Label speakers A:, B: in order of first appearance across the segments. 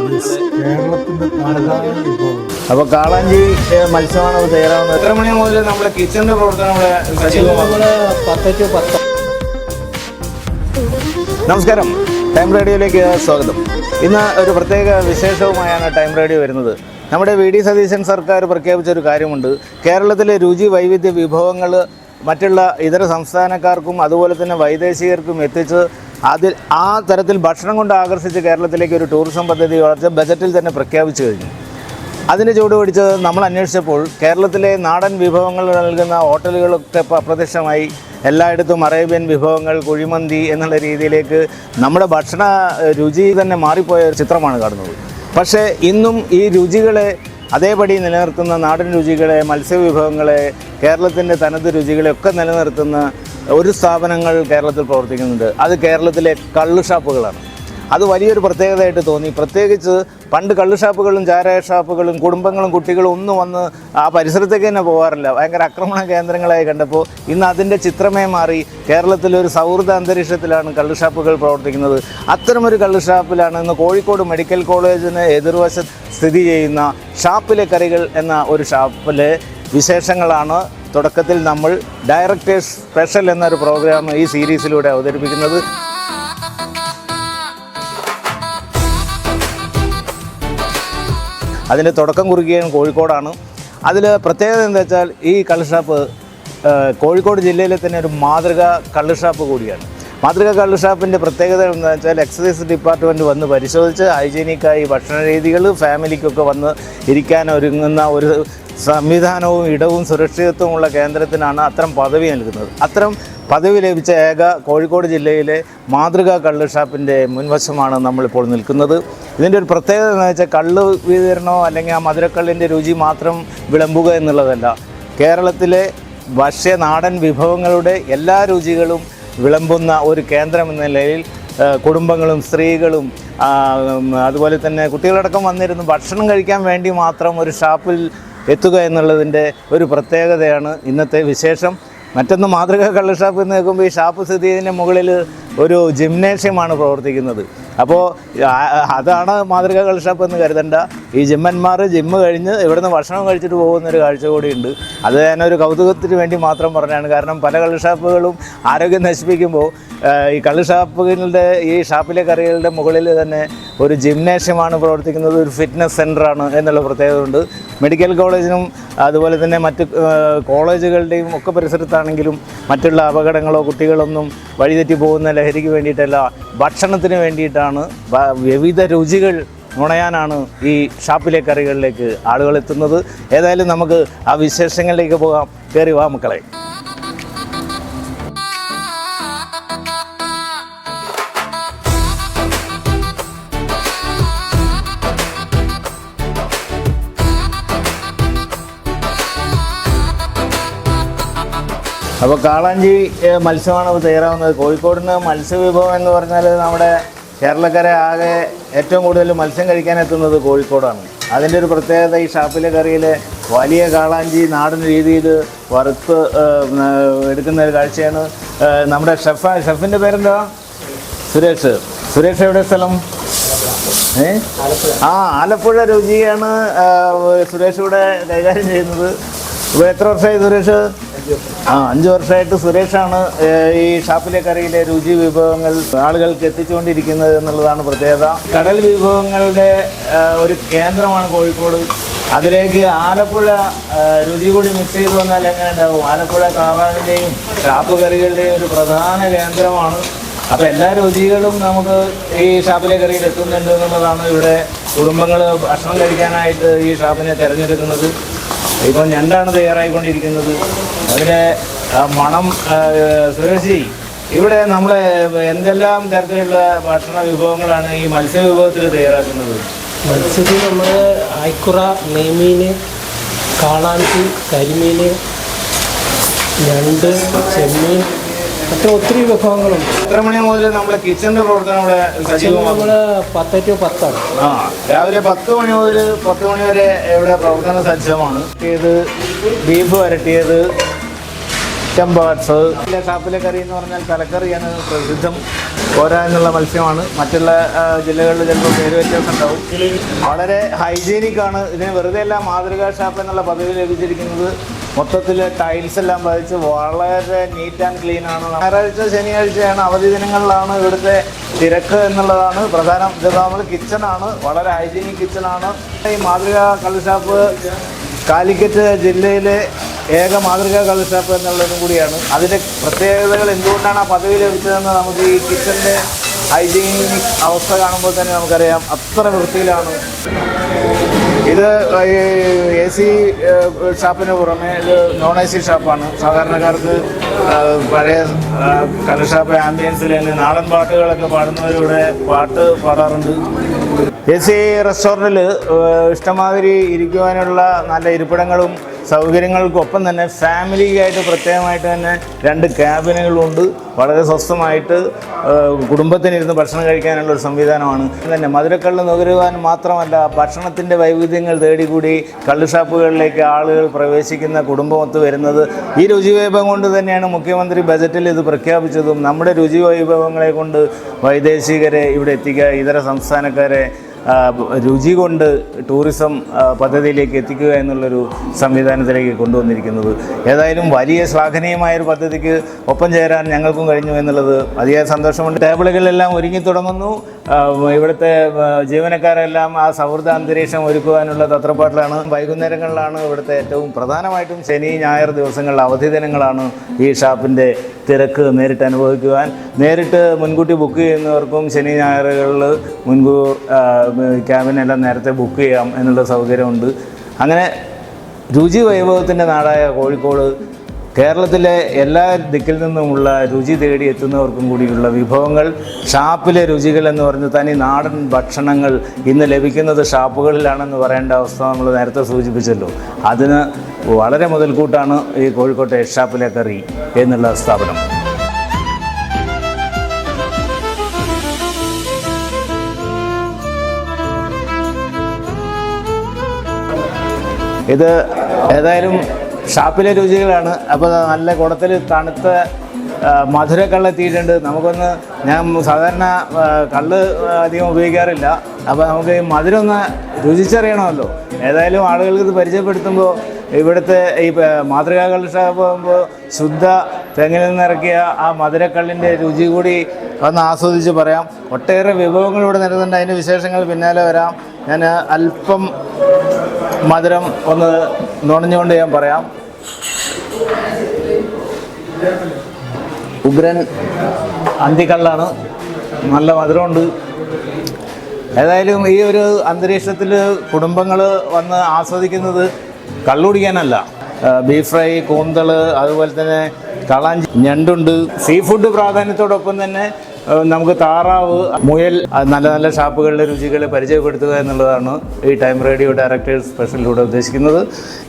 A: കേരളത്തിന്റെ തനതായ വിഭവം.
B: അപ്പോൾ കാളാഞ്ചി മത്സ്യമാണ് തയ്യാറാവുന്നത്. എത്ര മണി മുതൽ നമ്മുടെ കിച്ചണിന്റെ പ്രവർത്തനം സജീവമാണ്?
A: 10 to 10.
B: നമസ്കാരം, ടൈം റേഡിയോയിലേക്ക് സ്വാഗതം. ഇന്ന് ഒരു പ്രത്യേക വിശേഷവുമായാണ് ടൈം റേഡിയോ വരുന്നത്. നമ്മുടെ വി.ഡി. സതീശൻ സർക്കാർ പ്രഖ്യാപിച്ചൊരു കാര്യമുണ്ട്. കേരളത്തിലെ രുചി വൈവിധ്യ വിഭവങ്ങൾ മറ്റുള്ള ഇതര സംസ്ഥാനക്കാർക്കും അതുപോലെ തന്നെ വൈദേശികർക്കും എത്തിച്ച് ആ തരത്തിൽ ഭക്ഷണം കൊണ്ട് ആകർഷിച്ച് കേരളത്തിലേക്ക് ഒരു ടൂറിസം പദ്ധതി വളർച്ച ബജറ്റിൽ തന്നെ പ്രഖ്യാപിച്ചു കഴിഞ്ഞു. അതിന് ചുവടുപിടിച്ച് നമ്മൾ അന്വേഷിച്ചപ്പോൾ കേരളത്തിലെ നാടൻ വിഭവങ്ങൾ നൽകുന്ന ഹോട്ടലുകളൊക്കെ അപ്രത്യക്ഷമായി. എല്ലായിടത്തും അറേബ്യൻ വിഭവങ്ങൾ, കുഴിമന്തി എന്നുള്ള രീതിയിലേക്ക് നമ്മുടെ ഭക്ഷണ രുചി തന്നെ മാറിപ്പോയ ഒരു ചിത്രമാണ് കാണുന്നത്. പക്ഷേ ഇന്നും ഈ രുചികളെ അതേപടി നിലനിർത്തുന്ന നാടൻ രുചികളെ, മത്സ്യവിഭവങ്ങളെ, കേരളത്തിൻ്റെ തനത് രുചികളെയൊക്കെ നിലനിർത്തുന്ന ഒരു സ്ഥാപനങ്ങൾ കേരളത്തിൽ പ്രവർത്തിക്കുന്നുണ്ട്. അത് കേരളത്തിലെ കള്ള് ഷാപ്പുകളാണ്. അത് വലിയൊരു പ്രത്യേകതയായിട്ട് തോന്നി. പ്രത്യേകിച്ച് പണ്ട് കള്ള് ഷാപ്പുകളും ചാരായ ഷാപ്പുകളും കുടുംബങ്ങളും കുട്ടികളും ഒന്നും വന്ന് ആ പരിസരത്തേക്ക് തന്നെ പോകാറില്ല. ഭയങ്കര ആക്രമണ കേന്ദ്രങ്ങളായി കണ്ടപ്പോൾ ഇന്ന് അതിൻ്റെ ചിത്രമേ മാറി. കേരളത്തിലൊരു സൗഹൃദ അന്തരീക്ഷത്തിലാണ് കള്ള് ഷാപ്പുകൾ പ്രവർത്തിക്കുന്നത്. അത്തരമൊരു കള്ള് ഷാപ്പിലാണ് ഇന്ന് കോഴിക്കോട് മെഡിക്കൽ കോളേജിന് എതിർവശത്ത് സ്ഥിതി ചെയ്യുന്ന ഷാപ്പിലെ കറികൾ എന്ന ഒരു ഷാപ്പിലെ വിശേഷങ്ങളാണ് തുടക്കത്തിൽ നമ്മൾ ഡയറക്ടേഴ്സ് സ്പെഷ്യൽ എന്നൊരു പ്രോഗ്രാം ഈ സീരീസിലൂടെ അവതരിപ്പിക്കുന്നത്. അതിൻ്റെ തുടക്കം കുറിക്കുകയും കോഴിക്കോടാണ്. അതിൽ പ്രത്യേകത എന്താ വെച്ചാൽ ഈ കള്ള് ഷാപ്പ് കോഴിക്കോട് ജില്ലയിലെ തന്നെ ഒരു മാതൃക കള്ള് ഷാപ്പ് കൂടിയാണ്. മാതൃക കള്ള് ഷാപ്പിൻ്റെ പ്രത്യേകത എന്താണെന്ന് വെച്ചാൽ എക്സൈസ് ഡിപ്പാർട്ട്മെൻറ്റ് വന്ന് പരിശോധിച്ച് ഹൈജീനിക്കായി ഭക്ഷണ രീതികൾ ഫാമിലിക്കൊക്കെ വന്ന് ഇരിക്കാൻ ഒരുങ്ങുന്ന ഒരു സംവിധാനവും ഇടവും സുരക്ഷിതത്വമുള്ള കേന്ദ്രത്തിനാണ് അത്തരം പദവി നൽകുന്നത്. അത്തരം പദവി ലഭിച്ച ഏക കോഴിക്കോട് ജില്ലയിലെ മാതൃക കള്ള് ഷാപ്പിൻ്റെ മുൻവശമാണ് നമ്മളിപ്പോൾ നിൽക്കുന്നത്. ഇതിൻ്റെ ഒരു പ്രത്യേകത എന്ന് വെച്ചാൽ കള്ള് വിതരണമോ അല്ലെങ്കിൽ ആ മധുരക്കള്ളിൻ്റെ രുചി മാത്രം വിളമ്പുക എന്നുള്ളതല്ല. കേരളത്തിലെ നാടൻ വിഭവങ്ങളുടെ എല്ലാ രുചികളും വിളമ്പുന്ന ഒരു കേന്ദ്രം എന്ന നിലയിൽ കുടുംബങ്ങളും സ്ത്രീകളും അതുപോലെ തന്നെ കുട്ടികളടക്കം വന്നിരുന്ന് ഭക്ഷണം കഴിക്കാൻ വേണ്ടി മാത്രം ഒരു ഷാപ്പിൽ എത്തുക എന്നുള്ളതിൻ്റെ ഒരു പ്രത്യേകതയാണ് ഇന്നത്തെ വിശേഷം. മറ്റൊന്ന്, മാതൃക കള്ള് ഷാപ്പ് എന്ന് കേൾക്കുമ്പോൾ ഈ ഷാപ്പ് സ്ഥിതി ചെയ്യുന്നതിന് മുകളിൽ ഒരു ജിംനേഷ്യമാണ് പ്രവർത്തിക്കുന്നത്. അപ്പോൾ അതാണ് മാതൃക കള്ള് ഷാപ്പ് എന്ന് കരുതണ്ട. ഈ ജിമ്മന്മാർ ജിമ്മ് കഴിഞ്ഞ് ഇവിടുന്ന് ഭക്ഷണം കഴിച്ചിട്ട് പോകുന്നൊരു കാഴ്ച കൂടിയുണ്ട്. അത് ഞാനൊരു കൗതുകത്തിന് വേണ്ടി മാത്രം പറഞ്ഞതാണ്. കാരണം പല കള്ള് ഷാപ്പുകളും ആരോഗ്യം നശിപ്പിക്കുമ്പോൾ ഈ കള്ള് ഷാപ്പുകളുടെ ഈ ഷാപ്പിലെ കറികളുടെ മുകളിൽ തന്നെ ഒരു ജിംനേഷ്യമാണ് പ്രവർത്തിക്കുന്നത്, ഒരു ഫിറ്റ്നസ് സെൻ്ററാണ് എന്നുള്ള പ്രത്യേകത ഉണ്ട്. മെഡിക്കൽ കോളേജിനും അതുപോലെ തന്നെ മറ്റ് കോളേജുകളുടെയും ഒക്കെ പരിസരത്താണെങ്കിലും മറ്റുള്ള അപകടങ്ങളോ കുട്ടികളൊന്നും വഴിതെറ്റി പോകുന്ന ലഹരിക്ക് വേണ്ടിയിട്ടല്ല, ഭക്ഷണത്തിന് വേണ്ടിയിട്ടാണ്. വിവിധ രുചികൾ നുണയാനാണ് ഈ ഷാപ്പിലെ കറികളിലേക്ക് ആളുകൾ എത്തുന്നത്. ഏതായാലും നമുക്ക് ആ വിശേഷങ്ങളിലേക്ക് പോകാം. കയറി വാ മക്കളെ. അപ്പോൾ കാളാഞ്ചി മത്സ്യമാണ് തയ്യാറാവുന്നത്. കോഴിക്കോടിന് മത്സ്യവിഭവം എന്ന് പറഞ്ഞാൽ നമ്മുടെ കേരളക്കരെ ആകെ ഏറ്റവും കൂടുതൽ മത്സ്യം കഴിക്കാൻ എത്തുന്നത് കോഴിക്കോടാണ്. അതിൻ്റെ ഒരു പ്രത്യേകത ഈ ഷാപ്പിലെ കറിയിലെ വലിയ കാളാഞ്ചി നാടൻ രീതിയിൽ വറുത്ത് എടുക്കുന്ന ഒരു കാഴ്ചയാണ്. നമ്മുടെ ഷെഫിൻ്റെ പേരെന്താ? സുരേഷ് എവിടെ സ്ഥലം? ആലപ്പുഴ രുചിയാണ് സുരേഷ് ഇവിടെ കൈകാര്യം ചെയ്യുന്നത്. ഇപ്പോൾ എത്ര വർഷമായി സുരേഷ്? 5 വർഷമായിട്ട് സുരേഷാണ് ഈ ഷാപ്പിലെ കറിയിലെ രുചി വിഭവങ്ങൾ ആളുകൾക്ക് എത്തിച്ചുകൊണ്ടിരിക്കുന്നത് എന്നുള്ളതാണ് പ്രത്യേകത. കടൽ വിഭവങ്ങളുടെ ഒരു കേന്ദ്രമാണ് കോഴിക്കോട്. അതിലേക്ക് ആലപ്പുഴ രുചി കൂടി മിക്സ് ചെയ്ത് വന്നാൽ എങ്ങനെ ഉണ്ടാവും? ആലപ്പുഴ കാവാനിൻ്റെയും ഷാപ്പ് കറികളുടെയും ഒരു പ്രധാന കേന്ദ്രമാണ്. അപ്പോൾ എല്ലാ രുചികളും നമുക്ക് ഈ ഷാപ്പിലെ കറിയിൽ എത്തുന്നുണ്ട് എന്നുള്ളതാണ്. ഇവിടെ കുടുംബങ്ങൾ ഭക്ഷണം കഴിക്കാനായിട്ട് ഈ ഷാപ്പിനെ തിരഞ്ഞെടുക്കുന്നത്. ഇപ്പം ഞണ്ടാണ് തയ്യാറായിക്കൊണ്ടിരിക്കുന്നത്. അതിൻ്റെ മണം. സുരേഷ്, ഇവിടെ നമ്മൾ എന്തെല്ലാം തരത്തിലുള്ള ഭക്ഷണ വിഭവങ്ങളാണ് ഈ മത്സ്യവിഭവത്തിൽ തയ്യാറാക്കുന്നത്?
A: മത്സ്യത്തിൽ നമ്മൾ ആയിക്കുറ, നെയ്മീൻ, കാളാഞ്ചി, കരിമീൻ, ഞണ്ട്, ചെമ്മീൻ, മറ്റു ഒത്തിരി വിഭവങ്ങളുണ്ട്.
B: എത്ര മണി മുതൽ നമ്മുടെ കിച്ചണിൻ്റെ പ്രവർത്തനം ഇവിടെ സജീവമാണ്?
A: നമ്മൾ 10 to 10.
B: രാവിലെ 10 മണി മുതൽ 10 മണി വരെ ഇവിടെ പ്രവർത്തന സജ്ജമാണ്. Beef വരട്ടിയത്, birds. ഷാപ്പിലെ കറി എന്ന് പറഞ്ഞാൽ തലക്കറിയാണ് പ്രസിദ്ധം. കോര എന്നുള്ള മത്സ്യമാണ്. മറ്റുള്ള ജില്ലകളിൽ ചിലപ്പോൾ പേര് വ്യത്യാസം ഉണ്ടാവും. വളരെ ഹൈജീനിക്കാണ്. ഇതിന് വെറുതെ അല്ല മാതൃകാ ഷാപ്പ് എന്നുള്ള പദവി ലഭിച്ചിരിക്കുന്നത്. മൊത്തത്തിൽ ടൈൽസ് എല്ലാം പതിച്ച് വളരെ നീറ്റ് ആൻഡ് ക്ലീൻ ആണ്. ഞായറാഴ്ച ശനിയാഴ്ചയാണ് അവധി ദിനങ്ങളിലാണ് ഇവിടുത്തെ തിരക്ക് എന്നുള്ളതാണ് പ്രധാനം. ഇത് നമ്മൾ കിച്ചണാണ്, വളരെ ഹൈജീനിക് കിച്ചണാണ്. ഈ മാതൃകാ കള്ള് ഷാപ്പ് കാലിക്കറ്റ് ജില്ലയിലെ ഏക മാതൃകാ കള്ള് ഷാപ്പ് എന്നുള്ളതും കൂടിയാണ്. അതിൻ്റെ പ്രത്യേകതകൾ എന്തുകൊണ്ടാണ് ആ പദവി ലഭിച്ചതെന്ന് നമുക്ക് ഈ കിച്ചണിൻ്റെ ഹൈജീനിക് അവസ്ഥ കാണുമ്പോൾ തന്നെ നമുക്കറിയാം. അത്ര വൃത്തിയിലാണ്. ഇത് AC ഷാപ്പിന് പുറമെ ഇത് നോൺ AC ഷാപ്പാണ്. സാധാരണക്കാർക്ക് പഴയ കള്ള് ഷാപ്പ് ആംബിയൻസിൽ തന്നെ നാടൻ പാട്ടുകളൊക്കെ പാടുന്നവരിവിടെ പാട്ട് പാടാറുണ്ട്. AC റെസ്റ്റോറൻറ്റിൽ ഇഷ്ടമാതിരി ഇരിക്കുവാനുള്ള നല്ല ഇരിപ്പിടങ്ങളും സൗകര്യങ്ങൾക്കൊപ്പം തന്നെ ഫാമിലിയായിട്ട് പ്രത്യേകമായിട്ട് തന്നെ 2 ക്യാബിനുകളുണ്ട്. വളരെ സ്വസ്ഥമായിട്ട് കുടുംബത്തിനിരുന്ന് ഭക്ഷണം കഴിക്കാനുള്ളൊരു സംവിധാനമാണ്. തന്നെ മധുരക്കള്ള് നുകരുവാൻ മാത്രമല്ല, ഭക്ഷണത്തിൻ്റെ വൈവിധ്യങ്ങൾ തേടിക്കൂടി കള്ള് ഷാപ്പുകളിലേക്ക് ആളുകൾ പ്രവേശിക്കുന്ന കുടുംബമൊത്ത് വരുന്നത് ഈ രുചി വൈഭവം കൊണ്ട് തന്നെയാണ്. മുഖ്യമന്ത്രി ബജറ്റിൽ ഇത് പ്രഖ്യാപിച്ചതും നമ്മുടെ രുചി വൈഭവങ്ങളെ കൊണ്ട് വൈദേശികരെ ഇവിടെ എത്തിക്കുക, ഇതര സംസ്ഥാനക്കാരെ രുചി കൊണ്ട് ടൂറിസം പദ്ധതിയിലേക്ക് എത്തിക്കുക എന്നുള്ളൊരു സംവിധാനത്തിലേക്ക് കൊണ്ടുവന്നിരിക്കുന്നത്. ഏതായാലും വലിയ ശ്ലാഘനീയമായൊരു പദ്ധതിക്ക് ഒപ്പം ചേരാൻ ഞങ്ങൾക്കും കഴിഞ്ഞു എന്നുള്ളത് അതിയായ സന്തോഷമുണ്ട്. ടേബിളുകളെല്ലാം ഒരുങ്ങി തുടങ്ങുന്നു. ഇവിടുത്തെ ജീവനക്കാരെല്ലാം ആ സൗഹൃദ അന്തരീക്ഷം ഒരുക്കുവാനുള്ള തത്രപ്പാട്ടിലാണ്. വൈകുന്നേരങ്ങളിലാണ് ഇവിടുത്തെ ഏറ്റവും പ്രധാനമായിട്ടും ശനി ഞായർ ദിവസങ്ങളിൽ അവധി ദിനങ്ങളാണ് ഈ ഷാപ്പിൻ്റെ തിരക്ക് നേരിട്ട് അനുഭവിക്കുവാൻ. നേരിട്ട് മുൻകൂട്ടി ബുക്ക് ചെയ്യുന്നവർക്കും ശനി ഞായറുകളിൽ മുൻകൂർ ക്യാബിനെല്ലാം നേരത്തെ ബുക്ക് ചെയ്യാം എന്നുള്ള സൗകര്യമുണ്ട്. അങ്ങനെ രുചി വൈഭവത്തിൻ്റെ നാടായ കോഴിക്കോട് കേരളത്തിലെ എല്ലാ ദിക്കിൽ നിന്നുമുള്ള രുചി തേടി എത്തുന്നവർക്കും കൂടിയുള്ള വിഭവങ്ങൾ, ഷാപ്പിലെ രുചികൾ എന്ന് പറഞ്ഞ് തനി നാടൻ ഭക്ഷണങ്ങൾ ഇന്ന് ലഭിക്കുന്നത് ഷാപ്പുകളിലാണെന്ന് പറയേണ്ട അവസ്ഥ നമ്മൾ നേരത്തെ സൂചിപ്പിച്ചല്ലോ. അതിന് വളരെ മുതൽക്കൂട്ടാണ് ഈ കോഴിക്കോട്ടെ ഷാപ്പിലെ കറി എന്നുള്ള സ്ഥാപനം. ഇത് ഏതായാലും ഷാപ്പിലെ രുചികളാണ്. അപ്പോൾ നല്ല കുടത്തിൽ തണുത്ത മധുരക്കള്ള് എത്തിയിട്ടുണ്ട്. നമുക്കൊന്ന്, ഞാൻ സാധാരണ കള്ള് അധികം ഉപയോഗിക്കാറില്ല, അപ്പോൾ നമുക്ക് ഈ മധുരം ഒന്ന് രുചിച്ചറിയണമല്ലോ. ഏതായാലും ആളുകൾക്ക് ഇത് പരിചയപ്പെടുത്തുമ്പോൾ ഇവിടുത്തെ ഈ മാതൃകാ കള്ള് ഷാപ്പ് ആകുമ്പോൾ ശുദ്ധ തെങ്ങിൽ നിന്നിറക്കിയ ആ മധുരക്കള്ളിൻ്റെ രുചി കൂടി ഒന്ന് ആസ്വദിച്ച് പറയാം. ഒട്ടേറെ വിഭവങ്ങൾ ഇവിടെ നിരന്നുണ്ട്. അതിൻ്റെ വിശേഷങ്ങൾ പിന്നാലെ വരാം. ഞാൻ അല്പം മധുരം ഒന്ന് നുണഞ്ഞുകൊണ്ട് ഞാൻ പറയാം. ഉഗ്രൻ അന്തിക്കള്ളാണ്, നല്ല മധുരമുണ്ട്. ഏതായാലും ഈ ഒരു അന്തരീക്ഷത്തിൽ കുടുംബങ്ങൾ വന്ന് ആസ്വദിക്കുന്നത് കള്ളുടിക്കാനല്ല. ബീഫ് ഫ്രൈ, കൂന്തൾ, അതുപോലെ തന്നെ കളാഞ്ചി, ഞണ്ടുണ്ട്. സീ ഫുഡ് പ്രാധാന്യത്തോടൊപ്പം തന്നെ നമുക്ക് താറാവ്, മുയൽ, നല്ല നല്ല ഷാപ്പുകളിലെ രുചികൾ പരിചയപ്പെടുത്തുക എന്നുള്ളതാണ് ഈ ടൈം റേഡിയോ ഡയറക്ടേഴ്സ് സ്പെഷ്യലിലൂടെ ഉദ്ദേശിക്കുന്നത്.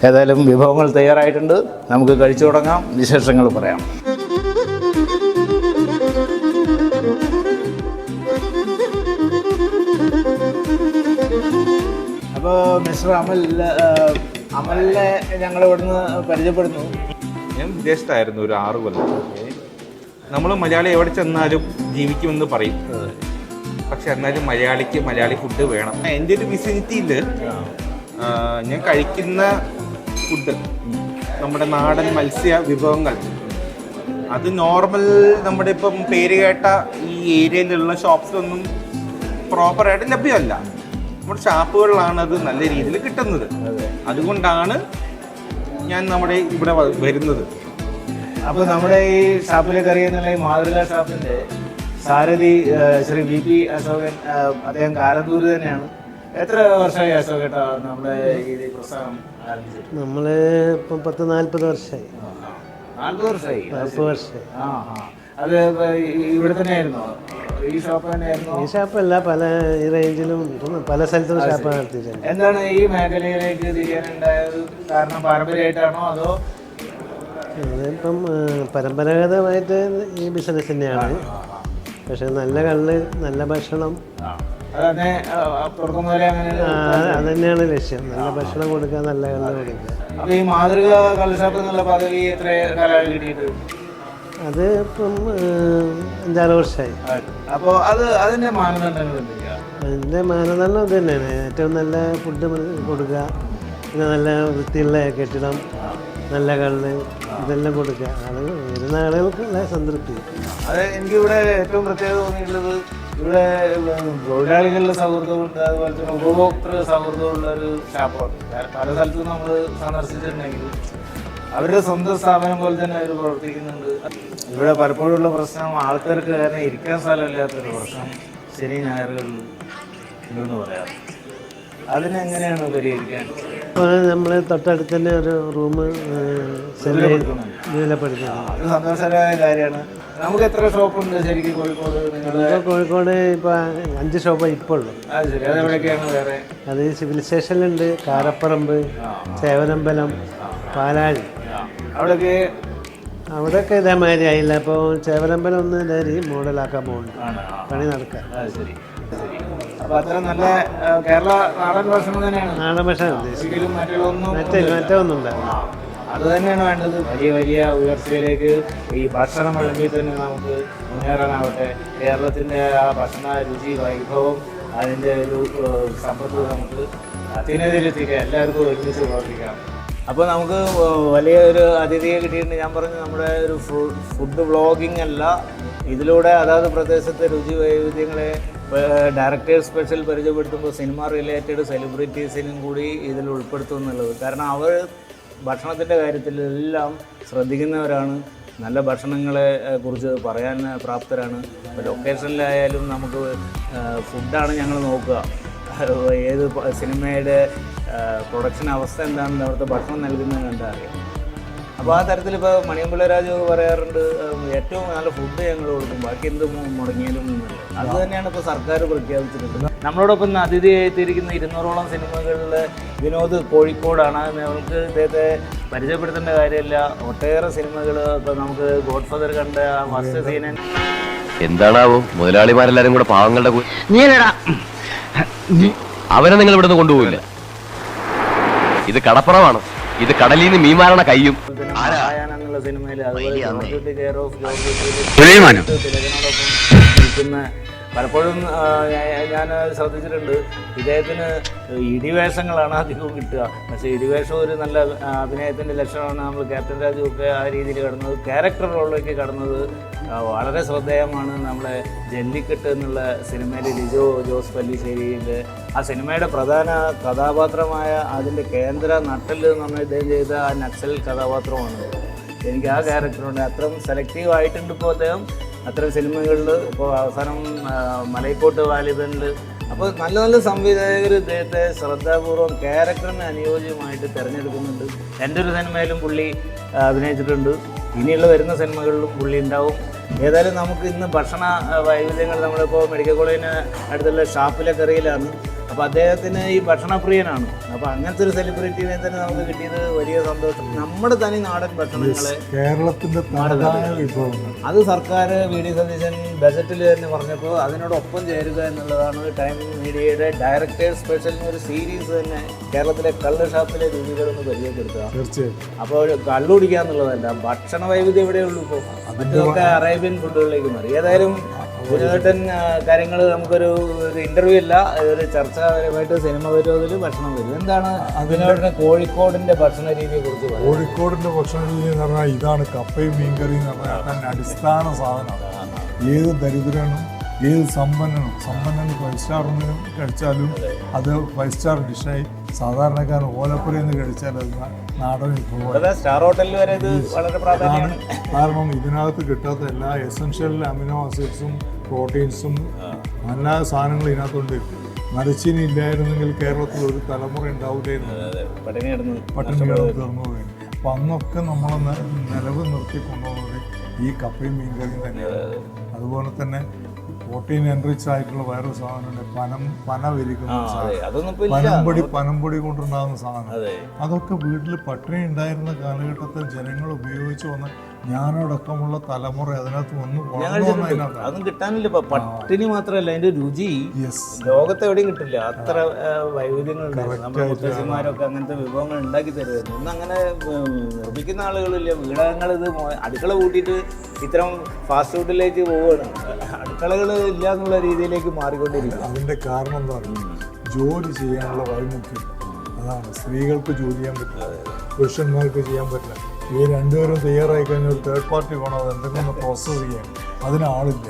B: ഏതായാലും വിഭവങ്ങൾ തയ്യാറായിട്ടുണ്ട്, നമുക്ക് കഴിച്ചു തുടങ്ങാം, വിശേഷങ്ങൾ പറയാം. അപ്പോൾ മിസ്റ്റർ അമലിനെ ഞങ്ങൾ ഇവിടുന്ന് പരിചയപ്പെടുന്നു.
C: ഞാൻ വിദേശത്തായിരുന്നു ഒരു 6 കൊല്ലം. നമ്മൾ മലയാളി എവിടെ ചെന്നാലും ജീവിക്കുമെന്ന് പറയും, പക്ഷെ എന്നാലും മലയാളിക്ക് മലയാളി ഫുഡ് വേണം. എൻ്റെ ഒരു വിസിനിറ്റിയിൽ ഞാൻ കഴിക്കുന്ന ഫുഡ് നമ്മുടെ നാടൻ മത്സ്യ വിഭവങ്ങൾ, അത് നോർമൽ നമ്മുടെ ഇപ്പം പേര് കേട്ട ഈ ഏരിയയിലുള്ള ഷോപ്സിലൊന്നും പ്രോപ്പറായിട്ട് ലഭ്യമല്ല. നമ്മുടെ ഷാപ്പുകളിലാണ് അത് നല്ല രീതിയിൽ കിട്ടുന്നത്. അതുകൊണ്ടാണ് ഞാൻ നമ്മുടെ ഇവിടെ വരുന്നത്.
B: അപ്പോൾ നമ്മുടെ ഈ ഷാപ്പിലെ കറി എന്നുള്ള ഈ മാതൃകാ ഷാപ്പിൻ്റെ സാരഥി ശ്രീ VP അശോകൻ, അദ്ദേഹം കാരന്തൂര് തന്നെയാണ്. എത്ര വർഷമായി അശോകേട്ട നമ്മുടെ ഈ പ്രസ്ഥാനം ആരംഭിച്ചിട്ട്?
A: നമ്മൾ ഇപ്പം 40 വർഷമായി.
B: 40 വർഷമായി?
A: 40 വർഷമായി.
B: അത് ഇവിടെ തന്നെയായിരുന്നോ? ഈ ഷോപ്പ് തന്നെയായിരുന്നു?
A: ഈ ഷാപ്പല്ല, പല റേഞ്ചിലും പല സ്ഥലത്തും ഷാപ്പ് നടത്തിയിട്ടുണ്ട്.
B: എന്താണ് ഈ മേഖലയിലേക്ക് തിരിയാനുണ്ടായത്? കാരണം പാരമ്പര്യമായിട്ടാണോ അതോ?
A: അതിപ്പം പരമ്പരാഗതമായിട്ട് ഈ ബിസിനസ് തന്നെയാണ്. പക്ഷെ നല്ല കള്ള്, നല്ല ഭക്ഷണം,
B: അതന്നെ തുടക്കം മുതലേ അങ്ങനെ
A: അത് തന്നെയാണ് ലക്ഷ്യം. നല്ല ഭക്ഷണം കൊടുക്കുക, നല്ല കള്ള് കൊടുക്കുക.
B: അപ്പൊ ഈ മാതൃക കള്ളുഷാപ്പ് എന്നുള്ള പദവി എത്ര കാലമായി കിട്ടിയിട്ട്?
A: അത് ഇപ്പം 5-6 വർഷമായി.
B: അപ്പോൾ അതിന്റെ മാനദണ്ഡങ്ങൾ എന്തൊക്കെയാണ്?
A: അതിൻ്റെ മാനദണ്ഡം ഇത് തന്നെയാണ്. ഏറ്റവും നല്ല ഫുഡ് കൊടുക്കുക, പിന്നെ നല്ല വൃത്തിയുള്ള കെട്ടിടം, നല്ല കള്ള്, ഇതെല്ലാം കൊടുക്കുക. അത് വരുന്ന ആളുകൾക്കുള്ള സംതൃപ്തി.
B: അത് എനിക്കിവിടെ ഏറ്റവും പ്രത്യേകത തോന്നിയിട്ടുള്ളത് ഇവിടെ തൊഴിലാളികളുടെ സൗഹൃദമുണ്ട്, അതുപോലെ തന്നെ ഉപഭോക്തൃ സൗഹൃദമുള്ള ഒരു ഷാപ്പാണ്. പല സ്ഥലത്തും നമ്മൾ സന്ദർശിച്ചിട്ടുണ്ടെങ്കിൽ അവരുടെ സ്വന്തം സ്ഥാപനം പോലെ തന്നെ അവർ പ്രവർത്തിക്കുന്നുണ്ട്. ഇവിടെ പലപ്പോഴുള്ള പ്രശ്നം ആൾക്കാർക്ക് കാരണം ഇരിക്കാൻ സ്ഥലമില്ലാത്തൊരു പ്രശ്നം ശനി ഞായറുകളിൽ ഉണ്ടെന്ന് പറയാം. അതിനെങ്ങനെയാണ് പരിഹരിക്കാൻ?
A: അപ്പോൾ നമ്മൾ തൊട്ടടുത്ത് തന്നെ ഒരു റൂം നിലപ്പെടുത്തുന്നത്
B: അത് സന്തോഷകരമായ കാര്യമാണ്. നമുക്ക് എത്ര ഷോപ്പുണ്ട് ശരിക്കും കോഴിക്കോട്?
A: ഇപ്പോൾ കോഴിക്കോട് ഇപ്പോൾ 5 ഷോപ്പാണ് ഇപ്പോൾ ഉള്ളത്.
B: അത് ശരി. അതെവിടെയൊക്കെയാണ് വേറെ?
A: അത് സിവിൽ സ്റ്റേഷനിലുണ്ട്, കാരപ്പറമ്പ്, ചേവനമ്പലം, പാലാഴി. അവിടെയൊക്കെ ഇതേമാതിരി ആയില്ല. അപ്പോൾ ചേവനമ്പലം ഒന്ന് ഇതേരി മോഡലാക്കാൻ പോകുന്നുണ്ട്, പണി നടക്കാൻ.
B: അപ്പൊ അത്ര നല്ല കേരള നാടൻ ഭക്ഷണം തന്നെയാണ്.
A: നാടൻ ഭക്ഷണം ഉദ്ദേശിക്കും,
B: മറ്റൊന്നും
A: ഉണ്ടാവില്ല.
B: അത് തന്നെയാണ് വേണ്ടത്. വലിയ വലിയ ഉയർച്ചയിലേക്ക് ഈ ഭക്ഷണം വിളമ്പിൽ തന്നെ നമുക്ക് മുന്നേറാനാവട്ടെ. കേരളത്തിൻ്റെ ആ ഭക്ഷണ രുചി വൈഭവം, അതിൻ്റെ ഒരു സമ്പത്ത് നമുക്ക് അതിനെതിരെത്തിക്കുക, എല്ലാവർക്കും ഒരുമിച്ച് പ്രവർത്തിക്കാം. അപ്പോൾ നമുക്ക് വലിയൊരു അതിഥിയെ കിട്ടിയിട്ടുണ്ട്. ഞാൻ പറഞ്ഞു നമ്മുടെ ഒരു ഫുഡ് വ്ളോഗിംഗ് അല്ല, ഇതിലൂടെ അതാത് പ്രദേശത്തെ രുചി വൈവിധ്യങ്ങളെ ഡയറക്ടേഴ്സ് സ്പെഷ്യൽ പരിചയപ്പെടുത്തുമ്പോൾ സിനിമ റിലേറ്റഡ് സെലിബ്രിറ്റീസിനും കൂടി ഇതിൽ ഉൾപ്പെടുത്തും എന്നുള്ളത്. കാരണം അവർ ഭക്ഷണത്തിൻ്റെ കാര്യത്തിലെല്ലാം ശ്രദ്ധിക്കുന്നവരാണ്, നല്ല ഭക്ഷണങ്ങളെ കുറിച്ച് പറയാൻ പ്രാപ്തരാണ്. ഇപ്പോൾ ലൊക്കേഷനിലായാലും നമുക്ക് ഫുഡാണ് ഞങ്ങൾ നോക്കുക, ഏത് സിനിമയുടെ പ്രൊഡക്ഷൻ അവസ്ഥ എന്താണെന്ന് അവിടുത്തെ ഭക്ഷണം നൽകുന്നത് കണ്ടാൽ അറിയാം. അപ്പോൾ ആ തരത്തിൽ ഇപ്പോൾ മണിയമ്പിള്ള രാജു പറയാറുണ്ട്, ഏറ്റവും നല്ല ഫുഡ് ഞങ്ങൾ കൊടുക്കും, ബാക്കി എന്ത് മുടങ്ങിയാലും എന്നുള്ളത്. അത് തന്നെയാണ് ഇപ്പോൾ സർക്കാർ പ്രഖ്യാപിച്ചിട്ടുള്ളത്. നമ്മളോടൊപ്പം അതിഥിയായിത്തിരിക്കുന്ന 200ഓളം സിനിമകളിലെ വിനോദ് കോഴിക്കോടാണ്. നമുക്ക് ഇദ്ദേഹത്തെ പരിചയപ്പെടുത്തേണ്ട കാര്യമില്ല. ഒട്ടേറെ സിനിമകൾ ഇപ്പോൾ നമുക്ക് ഗോഡ് ഫാദർ കണ്ട ഫസ്റ്റ് സീനൻ
D: എന്താണാവോ മുതലാളിമാരെല്ലാരും കൂടെ പാവങ്ങളുടെ അവരെ നിങ്ങൾ ഇവിടുന്ന് കൊണ്ടുപോകില്ല. ഇത് കടപ്പുറമാണ്, ഇത് കടലിൽ നിന്ന് മീൻമാരണ കയ്യും.
B: എന്നുള്ള സിനിമയിൽ അതുപോലെ കെയർ ഓഫ് നിൽക്കുന്ന പലപ്പോഴും ഞാൻ ശ്രദ്ധിച്ചിട്ടുണ്ട്, ഇദ്ദേഹത്തിന് ഇടിവേഷങ്ങളാണ് അധികവും കിട്ടുക. പക്ഷേ ഇടിവേഷം ഒരു നല്ല അഭിനയത്തിൻ്റെ ലക്ഷണമാണ്. നമ്മൾ ക്യാപ്റ്റൻ രാജു ഒക്കെ ആ രീതിയിൽ കടന്നത്, ക്യാരക്ടർ റോളിലേക്ക് കടന്നത് വളരെ ശ്രദ്ധേയമാണ്. നമ്മളെ ജല്ലിക്കെട്ട് എന്നുള്ള സിനിമയിൽ ലിജോ ജോസ് പല്ലിശ്ശേരിയുടെ ആ സിനിമയുടെ പ്രധാന കഥാപാത്രമായ അതിൻ്റെ കേന്ദ്ര നട്ടല് എന്ന് പറഞ്ഞാൽ ഇദ്ദേഹം ചെയ്ത ആ നക്സൽ കഥാപാത്രമാണ്. എനിക്ക് ആ ക്യാരക്ടറുണ്ട്. അത്രയും സെലക്റ്റീവ് ആയിട്ടുണ്ട് ഇപ്പോൾ അദ്ദേഹം അത്തരം സിനിമകളിൽ. ഇപ്പോൾ അവസാനം മലൈക്കോട്ട് വാലിബനിൽ. അപ്പോൾ നല്ല നല്ല സംവിധായകർ ഇദ്ദേഹത്തെ ശ്രദ്ധാപൂർവം ക്യാരക്ടറിന് അനുയോജ്യമായിട്ട് തിരഞ്ഞെടുക്കുന്നുണ്ട്. എൻ്റെ ഒരു സിനിമയിലും പുള്ളി അഭിനയിച്ചിട്ടുണ്ട്, ഇനിയുള്ള വരുന്ന സിനിമകളിലും പുള്ളി ഉണ്ടാവും. ഏതായാലും നമുക്ക് ഇന്ന് ഭക്ഷണ വൈവിധ്യങ്ങൾ, നമ്മളിപ്പോൾ മെഡിക്കൽ കോളേജിന് അടുത്തുള്ള ഷാപ്പിലെ കറിയിലാണ്. അപ്പോൾ അദ്ദേഹത്തിന് ഈ ഭക്ഷണപ്രിയനാണ്. അപ്പോൾ അങ്ങനത്തെ ഒരു സെലിബ്രിറ്റിനെ തന്നെ നമുക്ക് കിട്ടിയത് വലിയ സന്തോഷം. നമ്മുടെ തനി നാടൻ ഭക്ഷണങ്ങളെ
E: കേരളത്തിന്റെ
B: അത് സർക്കാർ വി.ഡി. സതീശൻ ബജറ്റിൽ തന്നെ പറഞ്ഞപ്പോൾ അതിനോടൊപ്പം ചേരുക എന്നുള്ളതാണ് ടൈം മീഡിയയുടെ ഡയറക്ടേഴ്സ് സ്പെഷ്യൽ ഒരു സീരീസ് തന്നെ കേരളത്തിലെ കള്ള് ഷാപ്പിലെ രുചികളൊന്ന് പരിചയപ്പെടുത്തുക.
E: തീർച്ചയായും.
B: അപ്പോൾ കള്ളു കുടിക്കുക എന്നുള്ളതല്ല, ഭക്ഷണ വൈവിധ്യം എവിടെയുള്ളൂ. ഇപ്പോൾ മറ്റൊക്കെ അറേബ്യൻ ഫുഡുകളിലേക്ക് മാറി. ഏതായാലും ഇതിനേട്ടൻ കാര്യങ്ങൾ നമുക്കൊരു ഇന്റർവ്യൂ അല്ല, ഒരു ചർച്ചാപരമായിട്ട് സിനിമ വരുന്നതിൽ ഭക്ഷണം വരും. എന്താണ് അതിനോട് കോഴിക്കോടിന്റെ ഭക്ഷണ രീതിയെ കുറിച്ച്?
E: കോഴിക്കോടിന്റെ ഭക്ഷണ രീതി എന്ന് പറഞ്ഞാൽ ഇതാണ് കപ്പയും മീൻകറി എന്ന് പറഞ്ഞാൽ അടിസ്ഥാന സാധനമാണ്. ഏത് ദരിദ്രനും ഏത് സമ്പന്നനും 5 സ്റ്റാർ ഒന്നിനും കഴിച്ചാലും അത് 5 സ്റ്റാർ ഡിഷായി. സാധാരണക്കാരൻ ഓലപ്പുരയിൽ നിന്ന് കഴിച്ചാൽ അത് നാടൻ വിഭവമാണ്.
B: സ്റ്റാർ ഹോട്ടലിൽ വരെ ഇത് വളരെ പ്രാധാന്യമാണ്.
E: കാരണം ഇതിനകത്ത് കിട്ടാത്ത എല്ലാ എസെൻഷ്യൽ അമിനോ ആസിഡ്സും പ്രോട്ടീൻസും എല്ലാ സാധനങ്ങളും ഇതിനകത്തുണ്ട്. മരച്ചീനി ഇല്ലായിരുന്നെങ്കിൽ കേരളത്തിൽ ഒരു തലമുറ ഉണ്ടാവില്ലായിരുന്നു, പട്ടിണി തീർന്നു പോയി. അപ്പം അന്നൊക്കെ നമ്മൾ നിലവ് നിർത്തി കൊണ്ടുപോകുന്നത് ഈ കപ്പയും മീൻകറിയും തന്നെയാണ്. അതുപോലെ തന്നെ പ്രോട്ടീൻ എൻറിച്ച് ആയിട്ടുള്ള വേറൊരു സാധനമുണ്ട്, പന വിരിക്കുന്ന സാധനം,
B: അതൊന്നും ഇപ്പൊ ഇല്ല.
E: പനമ്പൊടി കൊണ്ടുണ്ടാകുന്ന സാധനം.
B: അതെ.
E: അതൊക്കെ വീട്ടിൽ പട്ടിണി ഉണ്ടായിരുന്ന കാലഘട്ടത്തിൽ ജനങ്ങൾ ഉപയോഗിച്ച് വന്ന ഞാനടക്കമുള്ള തലമുറ അതിനകത്ത് വന്നു വളർന്നു വന്നതിനകത്ത്.
B: അതൊന്നും കിട്ടാനില്ല. ഇപ്പൊ പട്ടിണി മാത്രമല്ല, അതിന്റെ രുചി
E: യെസ്,
B: ലോകത്ത് എവിടെയും കിട്ടില്ല. അത്ര വൈവിധ്യങ്ങൾ ഉണ്ടായിരുന്നു. നമ്മുടെ മുത്തശ്ശിമാരൊക്കെ അങ്ങനത്തെ വിഭവങ്ങൾ ഉണ്ടാക്കി തരുമായിരുന്നു. ഇന്ന് അങ്ങനെ നിർമ്മിക്കുന്ന ആളുകളില്ല. വീടകങ്ങൾ ഇത് അടുക്കള കൂട്ടിയിട്ട് ഇത്തരം ഫാസ്റ്റ് ഫുഡിലേക്ക് പോവുകയാണ്. അടുക്കളകൾ ഇല്ല എന്നുള്ള രീതിയിലേക്ക് മാറിക്കൊണ്ടിരിക്കും.
E: അതിന്റെ കാരണം എന്താ പറയുക, ജോലി ചെയ്യാനുള്ള വൈമുഖ്യം. അതാണ്, സ്ത്രീകൾക്ക് ജോലി ചെയ്യാൻ പറ്റില്ല, പുരുഷന്മാർക്ക് ചെയ്യാൻ പറ്റില്ല. ഈ രണ്ടുപേരും തയ്യാറായി കഴിഞ്ഞാൽ ഒരു തേർഡ് പാർട്ടി വേണം അത് എന്തെങ്കിലും പ്രോസസ്സ് ചെയ്യാൻ, അതിനാളില്ല.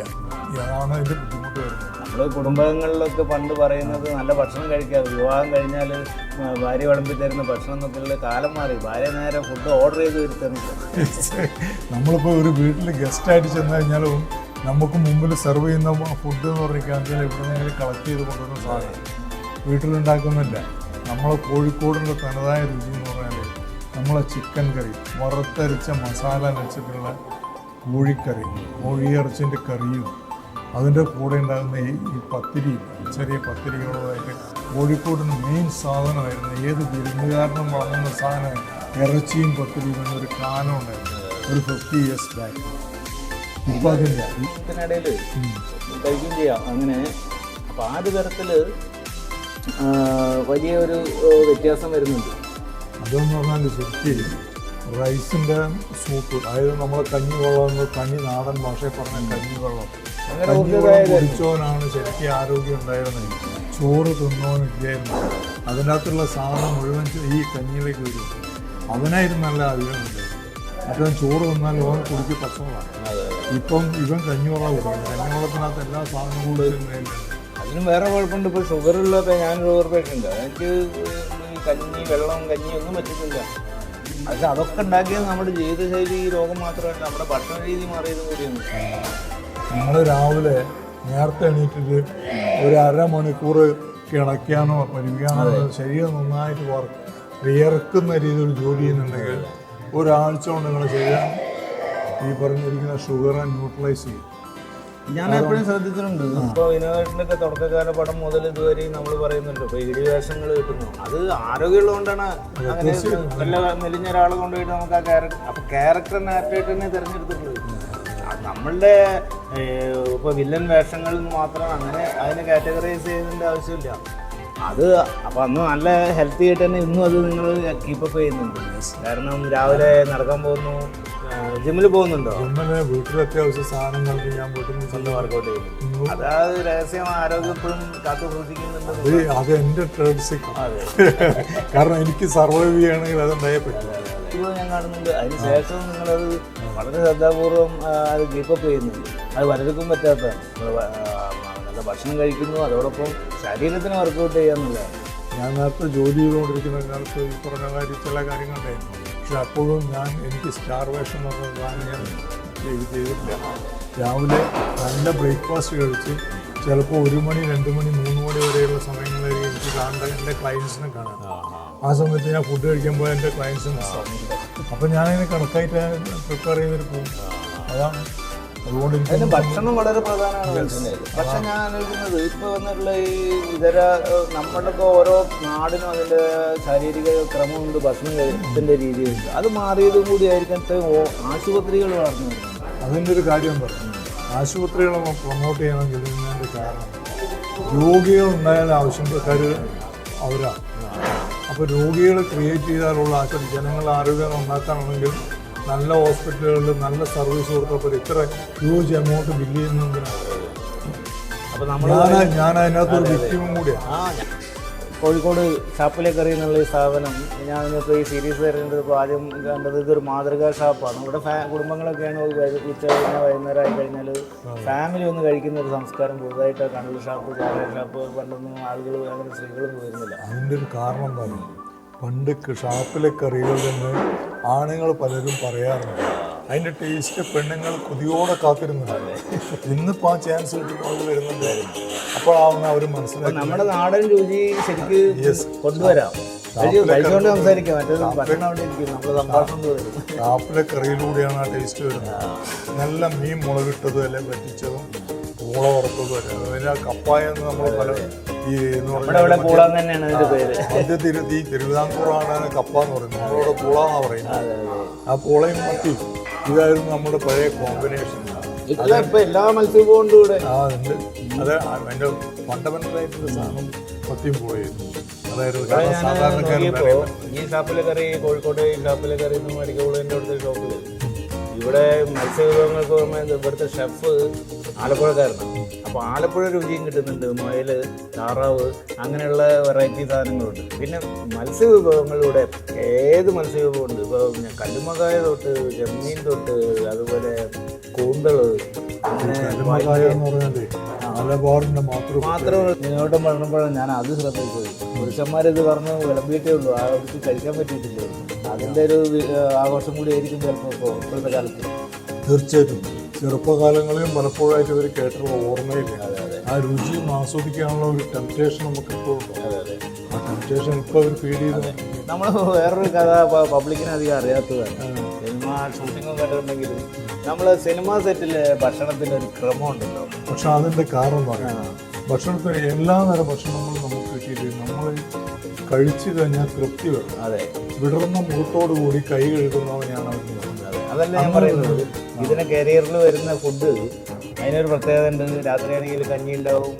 E: അതാണ് അതിൻ്റെ ബുദ്ധിമുട്ട് വരുന്നത്.
B: നമ്മൾ കുടുംബങ്ങളിലൊക്കെ പണ്ട് പറയുന്നത് നല്ല ഭക്ഷണം കഴിക്കുക, വിവാഹം കഴിഞ്ഞാൽ ഭാര്യ വിളമ്പി തരുന്ന ഭക്ഷണം എന്നൊക്കെയുള്ള കാലം മാറി. ഭാര്യ നേരെ ഫുഡ് ഓർഡർ ചെയ്ത് വരുത്തുന്നില്ല.
E: നമ്മളിപ്പോൾ ഒരു വീട്ടിൽ ഗസ്റ്റായിട്ട് ചെന്ന് കഴിഞ്ഞാലും നമുക്ക് മുമ്പിൽ സെർവ് ചെയ്യുന്ന ഫുഡ് എന്ന് പറഞ്ഞാൽ എവിടെയെങ്കിലും കളക്ട് ചെയ്ത് കൊണ്ടുവരുന്ന സാധനം വീട്ടിലുണ്ടാക്കുന്നില്ല. നമ്മളെ കോഴിക്കോടിൻ്റെ തനതായ രുചി എന്ന് പറഞ്ഞാൽ നമ്മളെ ചിക്കൻ കറി, വറുത്തരച്ച മസാല വെച്ചിട്ടുള്ള കോഴിക്കറി, കോഴിയിറച്ചിൻ്റെ കറിയും അതിൻ്റെ കൂടെ ഉണ്ടാകുന്ന ഈ പത്തിരിയും, ചെറിയ പത്തിരികളുമായിട്ട് കോഴിക്കോടിന് മെയിൻ സാധനമായിരുന്നു. ഏത് വിരുന്നുകാരനും വളർന്ന സാധനം ഇറച്ചിയും പത്തിരിയും എന്നൊരു കാലം ഉണ്ടായിരുന്നു, ഒരു 50 years ബാക്ക്. ഇപ്പം അതില്ല.
B: ഇതിനിടയിൽ കഴിക്കുകയും ചെയ്യാം അങ്ങനെ. അപ്പം ആ ഒരു തരത്തിൽ വലിയ ഒരു വ്യത്യാസം വരുന്നുണ്ട്.
E: അതെന്ന് പറഞ്ഞാൽ ശരിക്കും റൈസിൻ്റെ സൂപ്പ്, അതായത് നമ്മളെ കഞ്ഞിവെള്ളം, കഞ്ഞി നാടൻ ഭാഷയിൽ പറഞ്ഞ കഞ്ഞിവെള്ളം, കഞ്ഞിവെള്ളം കുടിച്ചവനാണ് ശരിക്കും ആരോഗ്യം ഉണ്ടായിരുന്നത്. ചോറ് തിന്നോനില്ലായിരുന്നു. അതിനകത്തുള്ള സാധനം മുഴുവൻ ഈ കഞ്ഞിയിലേക്ക് വരും. അവനായിരുന്നു നല്ല ആരോഗ്യമുണ്ട്. മറ്റേ ചോറ് തിന്നാൽ ഓൻ കുടിക്ക് പ്രശ്നമാണ്. ഇപ്പം ഇവൻ കഞ്ഞിവെള്ളം കുടിക്കും. കഞ്ഞിവെള്ളത്തിനകത്ത് എല്ലാ സാധനങ്ങളും വരുന്നുണ്ട്.
B: അതിനും വേറെ കുഴപ്പമുണ്ട്. ഇപ്പോൾ ഷുഗറുള്ള ഞാൻ ഷുഗർ പേഷ്യൻ്റ്, എനിക്ക് കഞ്ഞി, വെള്ളം, കഞ്ഞി ഒന്നും പറ്റുന്നില്ല. പക്ഷെ അതൊക്കെ ഉണ്ടാക്കിയത് നമ്മുടെ ജീവിതശൈലി, ഈ രോഗം മാത്രമല്ല, നമ്മുടെ ഭക്ഷണ രീതി മാറിയത് കൂടിയാണ്.
E: നമ്മൾ രാവിലെ നേരത്തെ എണീറ്റിട്ട് ഒരു അരമണിക്കൂർ കിടക്കാനോ പരിവിക്കാനോ ശരീരം നന്നായിട്ട് വിയർക്കുന്ന രീതിയിൽ ജോലി ചെയ്യുന്നുണ്ടെങ്കിൽ ഒരാഴ്ച കൊണ്ട് നിങ്ങളുടെ ശരീരം ഈ പറഞ്ഞിരിക്കുന്ന ഷുഗറെ ന്യൂട്രലൈസ് ചെയ്യും.
B: ഞാൻ എപ്പോഴും ശ്രദ്ധിച്ചിട്ടുണ്ട്. ഇപ്പോൾ വിനോദത്തിൻ്റെയൊക്കെ തുടക്കകാല പടം മുതൽ ഇതുവരെയും നമ്മൾ പറയുന്നുണ്ട്, ഇപ്പോൾ ഇടിവേഷങ്ങൾ കിട്ടുന്നു. അത് ആരോഗ്യമുള്ളതുകൊണ്ടാണ്. അങ്ങനെ വല്ല മെലിഞ്ഞ ഒരാളെ കൊണ്ടുപോയിട്ട് നമുക്ക് ആ ക്യാരക്ടർ, അപ്പോൾ ക്യാരക്ടറിനെ ആപ്റ്റായിട്ട് തന്നെ തിരഞ്ഞെടുത്തിട്ടുള്ളത്. നമ്മളുടെ ഇപ്പോൾ വില്ലൻ വേഷങ്ങളിൽ മാത്രം അങ്ങനെ അതിനെ കാറ്റഗറൈസ് ചെയ്യുന്നതിൻ്റെ ആവശ്യമില്ല. അത് അപ്പോൾ അന്ന് നല്ല ഹെൽത്തി ആയിട്ട് തന്നെ ഇന്നും അത് നിങ്ങൾ കീപ്പപ്പ് ചെയ്യുന്നുണ്ട്. കാരണം രാവിലെ നടക്കാൻ പോകുന്നു, ജിമ്മിൽ പോകുന്നുണ്ടോ?
E: ജിമ്മിന് വീട്ടിൽ അത്യാവശ്യ സാധനങ്ങൾക്ക് ഞാൻ വീട്ടിൽ നിന്ന്
B: വർക്കൗട്ട് ചെയ്യുന്നു. അതായത് രഹസ്യം ആരോഗ്യം ഇപ്പോഴും കാത്തു സൂക്ഷിക്കുന്നുണ്ട്.
E: അത് എൻ്റെ ട്രേഡ് സീക്രട്ട്. കാരണം എനിക്ക് സർവൈവ് ചെയ്യണമെങ്കിൽ അതുണ്ടായേ പറ്റില്ല.
B: ഇപ്പോൾ ഞാൻ കാണുന്നുണ്ട്. അതിന് ശേഷം നിങ്ങളത് വളരെ ശ്രദ്ധാപൂർവം അത് കീപ്പപ്പ് ചെയ്യുന്നുണ്ട്. അത് പലർക്കും പറ്റാത്തതാണ്. നല്ല ഭക്ഷണം കഴിക്കുന്നു, അതോടൊപ്പം ശരീരത്തിന് വർക്കൗട്ട് ചെയ്യാന്നുള്ളതാണ്.
E: ഞാൻ നേരത്തെ ജോലി ചെയ്തുകൊണ്ടിരിക്കുന്ന കാലത്ത് ഈ പറഞ്ഞ ചില കാര്യങ്ങളുണ്ടായിരുന്നു. പക്ഷെ അപ്പോഴും എനിക്ക് സ്റ്റാർവേഷൻ എന്ന് പറഞ്ഞ സാധനം ഞാൻ ചെയ്തിട്ടില്ല. രാവിലെ നല്ല ബ്രേക്ക്ഫാസ്റ്റ് കഴിച്ച് ചിലപ്പോൾ 1 മണി 2 മണി 3 മണി വരെയുള്ള സമയങ്ങളിൽ എനിക്ക് കാണേണ്ട എൻ്റെ ക്ലയൻസിനെ കാണാം. ആ സമയത്ത് ഞാൻ ഫുഡ് കഴിക്കുമ്പോൾ എൻ്റെ ക്ലയൻസിന് മിസ്സാവും. അപ്പോൾ ഞാനതിന് കണക്കായിട്ട് പ്രിപ്പയർ ചെയ്തിട്ട് പോകും. അതാണ്. അതുകൊണ്ട്
B: അതിന് ഭക്ഷണം വളരെ പ്രധാനമാണ്. പക്ഷെ ഞാൻ ആലോചിക്കുന്നത് ഇപ്പോൾ വന്നിട്ടുള്ള ഈ ഇതര നമ്മളുടെ ഓരോ നാടിനും അതിൻ്റെ ശാരീരിക ക്രമമുണ്ട്, ഭക്ഷണം കഴിക്കുന്നതിൻ്റെ രീതിയുണ്ട്. അത് മാറിയതും കൂടി ആയിരിക്കും ആശുപത്രികൾ വളർന്നു വരുന്നത്.
E: അതിൻ്റെ ഒരു കാര്യം പറഞ്ഞു, ആശുപത്രികളെ പ്രൊമോട്ട് ചെയ്യണമെങ്കിൽ ഇതിൻ്റെ കാരണം രോഗികളുണ്ടായാൽ ആവശ്യക്കാർ അവരാണ്. അപ്പോൾ രോഗികളെ ക്രിയേറ്റ് ചെയ്താലുള്ള ആശുപത്രി ജനങ്ങളുടെ ആരോഗ്യം ഉണ്ടാക്കാനാണെങ്കിൽ നല്ല ഹോസ്പിറ്റലുകളിൽ നല്ല സർവീസ് കൊടുത്തപ്പോൾ ഇത്ര ഹ്യൂജ് എമൗണ്ട് ബില്ല് ചെയ്യുന്നതിനാണ്. അപ്പോൾ ഞാൻ അതിനകത്തൊരു വ്യക്തിയും കൂടിയാണ്.
B: കോഴിക്കോട് ഷാപ്പിലെ കറി എന്നുള്ള ഈ സ്ഥാപനം ഞാൻ ഇപ്പോൾ ഈ സീരീസ് തിരഞ്ഞെടുത്തപ്പോൾ ആദ്യം കണ്ടത് ഇതൊരു മാതൃകാ ഷാപ്പാണ്. ഇവിടെ കുടുംബങ്ങളൊക്കെയാണ് ഉച്ച കഴിഞ്ഞാൽ വൈകുന്നേരം ആയി കഴിഞ്ഞാൽ ഫാമിലി ഒന്ന് കഴിക്കുന്ന ഒരു സംസ്കാരം പുതുതായിട്ട് കണ്ണൂർ ഷാപ്പ്, ചോക്ലേറ്റ് ഷാപ്പ് പണ്ടൊന്നും ആളുകൾ അങ്ങനെ സ്ത്രീകളൊന്നും വരുന്നില്ല.
E: അതിൻ്റെ ഒരു കാരണം എന്താണ്, പണ്ട് ഷാപ്പിലെ കറികളിൽ നിന്ന് ആണുങ്ങൾ പലരും പറയാറുണ്ട് അതിൻ്റെ ടേസ്റ്റ് പെണ്ണുങ്ങൾ കൊതിയോടെ കാത്തിരുന്നുണ്ട്. ഇന്നിപ്പോൾ ആ ചാൻസ് കിട്ടുമ്പോൾ വരുന്നുണ്ടായിരുന്നു. അപ്പോഴാണ് അവർ മനസ്സിലാക്കി
B: നമ്മുടെ നാടൻ രുചി ശരിക്കും കൊണ്ടുവരാം.
E: ഷാപ്പിലെ കറിയിലൂടെയാണ് ആ ടേസ്റ്റ് വരുന്നത്. നല്ല മീൻ മുളകിട്ടതും അല്ലെ പറ്റിച്ചതും പൂള വറുത്തത് വരെ അതിന് കപ്പായ എന്ന് നമ്മൾ പല ഈ എന്ന്
B: നമ്മുടെ ഇവിടെ പൂള തന്നെയാണ് അതിന്റെ പേര്.
E: മധ്യ തിരുവിതാംകൂറാണ് കപ്പ എന്ന് പറയുന്നത്, നമ്മളിവിടെ പൂള എന്നാണ് പറയുന്നത്. ആ പൂളയും മത്തി ഇതായിരുന്നു നമ്മുടെ പഴയ കോമ്പിനേഷൻ.
B: ഇപ്പൊ എല്ലാ മത്സ്യവും കൂടെ
E: ആ ഉണ്ട്. അത് അതിന്റെ ഫണ്ടമെന്റലായിട്ടുള്ള സാധനം മത്തിയും പൂളയായിരുന്നു. അതായിരുന്നു സാധാരണക്കാരുടെ
B: ഈ ഷാപ്പിലെ കറി കോഴിക്കോട് ഈ ഷാപ്പിലെ കറി മേടിക്കുള്ളതിൻ്റെ അവിടുത്തെ ഷോപ്പിൽ ഇവിടെ മത്സ്യവിഭവങ്ങൾക്ക് പുറമെ ഇവിടുത്തെ ഷെഫ് ആലപ്പുഴക്കാരനാണ്. അപ്പോൾ ആലപ്പുഴ രുചിയും കിട്ടുന്നുണ്ട്. മുയൽ, താറാവ്, അങ്ങനെയുള്ള വെറൈറ്റി സാധനങ്ങളുണ്ട്. പിന്നെ മത്സ്യവിഭവങ്ങളിലൂടെ ഏത് മത്സ്യവിഭവമുണ്ട്. ഇപ്പോൾ കല്ലുമ്മക്കായ തൊട്ട് ചെമ്മീൻ തൊട്ട് അതുപോലെ കൂന്തള്, മാത്രം നിങ്ങളോട്ടും പറഞ്ഞപ്പോഴാണ് ഞാൻ അത് ശ്രദ്ധിച്ചത്. പുരുഷന്മാരിത് പറഞ്ഞ് വിളമ്പിയിട്ടേ ഉള്ളൂ, അവർക്ക് കഴിക്കാൻ പറ്റിയിട്ടില്ല. അതിൻ്റെ ഒരു ആഘോഷം കൂടി ആയിരിക്കും ചിലപ്പോൾ ഇപ്പോഴത്തെ കാലത്ത്.
E: തീർച്ചയായിട്ടും ചെറുപ്പകാലങ്ങളിലും പലപ്പോഴായിട്ട് ഇവർ കേട്ടുള്ള ഓർമ്മയില്ല. ആ രുചിയും ആസ്വദിക്കാനുള്ള ഒരു ടെംപ്റ്റേഷൻ നമുക്ക് ഇപ്പോൾ ആ ടെംപ്റ്റേഷൻ ഇപ്പോൾ അവർ ഫീൽ ചെയ്ത്.
B: നമ്മൾ വേറൊരു കഥ പബ്ലിക്കിന് അധികം അറിയാത്തതാണ്. സിനിമ ഷൂട്ടിങ്ങും കണ്ടിട്ടുണ്ടെങ്കിലും നമ്മൾ സിനിമാ സെറ്റിലെ ഭക്ഷണത്തിൻ്റെ ഒരു ക്രമമുണ്ടല്ലോ.
E: പക്ഷെ അതിൻ്റെ കാരണം പറയാം, ഭക്ഷണത്തിന് എല്ലാ തരം ഭക്ഷണങ്ങളും നമുക്ക് കിട്ടിയിട്ട് നമ്മൾ കഴിച്ചു കഴിഞ്ഞാൽ തൃപ്തി വരും.
B: അതെ,
E: വിടർന്ന മുഖത്തോടു കൂടി കൈ കഴുകുന്നവനെയാണ് അവർ നോക്കുന്നത്.
B: അതല്ല ഞാൻ പറയുന്നത്. ഇതിന് കരിയറിൽ വരുന്ന ഫുഡ് അതിനൊരു പ്രത്യേകത ഉണ്ട്. രാത്രിയാണെങ്കിൽ കഞ്ഞി ഉണ്ടാവും,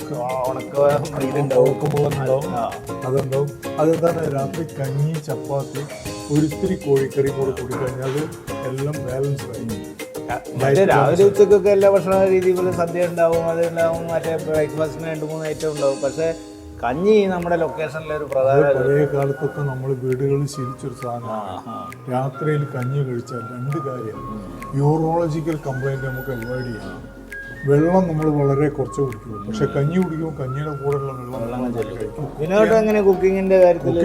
B: ഉണക്ക ഇതുണ്ടാവും,
E: അതുണ്ടാവും. അതെന്താണ്, രാത്രി കഞ്ഞി, ചപ്പാത്തി, ഒരിത്തിരി കോഴിക്കറി കൂടെ കൂടിക്കഴിഞ്ഞാൽ അത് എല്ലാം ബാലൻസ് ആയി.
B: രാവിലെ ഉച്ചക്കൊക്കെ എല്ലാ ഭക്ഷണ രീതികളും സദ്യ ഉണ്ടാവും, അതുണ്ടാവും, മറ്റേ ബ്രേക്ക്ഫാസ്റ്റിന് 2-3 ഐറ്റം ഉണ്ടാവും. പക്ഷേ കഞ്ഞി നമ്മുടെ ലൊക്കേഷനിലെ ഒരു പ്രധാന.
E: പഴയ കാലത്തൊക്കെ നമ്മൾ വീടുകളിൽ ശീലിച്ചൊരു സാധനമാണ്. രാത്രിയിൽ കഞ്ഞി കഴിച്ചാൽ 2 കാര്യം. യൂറോളജിക്കൽ കംപ്ലൈൻറ്റ് നമുക്ക് അവോയ്ഡ് ചെയ്യാം. വെള്ളം നമ്മൾ വളരെ കുറച്ച് കുടിക്കും, പക്ഷെ കഞ്ഞി കുടിക്കുമ്പോൾ കഞ്ഞിയുടെ കൂടെയുള്ള വെള്ളം കഴിക്കും.
B: ഇതിനോട്ട് കുക്കിങ്ങിൻ്റെ കാര്യത്തിൽ